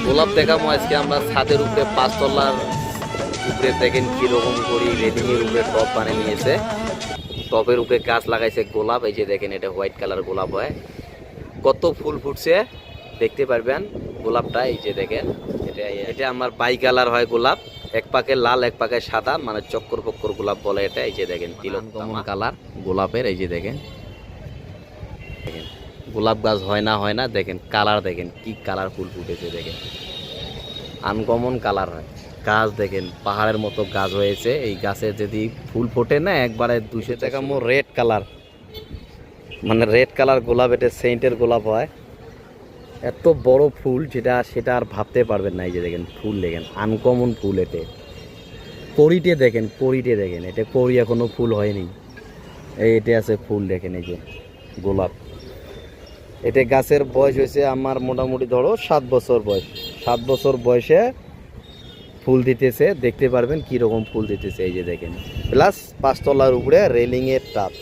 গোলাপ দেখাবো আজকে আমরা ছাদের উপরে 5 তলার উপরে। দেখেন কিরকম করি রেলিং এর উপরে টপ বানিয়ে নিয়েছে। টপের উপরে গাছ লাগাইছে গোলাপ। এই যে দেখেন এটা হোয়াইট কালার গোলাপ হয়। কত ফুল ফুটছে দেখতে পারবেন গোলাপটা। এই যে দেখেন এটা আমার বাই কালার হয় গোলাপ, এক পাকে লাল এক পাকে সাদা, মানে চক্কর পক্কর গোলাপ বলে এটা। এই যে দেখেন তিলকমন কালার গোলাপের। এই যে দেখেন দেখেন গোলাপ গাছ হয় না দেখেন কালার, দেখেন কি কালার ফুল ফুটেছে। দেখেন আনকমন কালার হয় গাছ। দেখেন পাহাড়ের মতো গাছ হয়েছে। এই গাছে যদি ফুল ফোটে না একবারে 200 টাকা রেড কালার, মানে রেড কালার গোলাপ। এটা সেন্টের গোলাপ হয়। এত বড় ফুল সেটা আর ভাবতে পারবেন না। এই যে দেখেন ফুল দেখেন আনকমন ফুল। এতে কড়িতে দেখেন এটা কড়ি এখনো ফুল হয়নি। এটা আছে ফুল দেখেন। এই যে গোলাপ, এটা গাছের বয়স হয়েছে আমার মোটামুটি ধরো 7 বছর বয়স। 7 বছর বয়সে ফুল দিতেছে, দেখতে পারবেন কীরকম ফুল দিতেছে। এই যে দেখেন প্লাস 5 তলার উপরে রেলিংয়ের টাপ।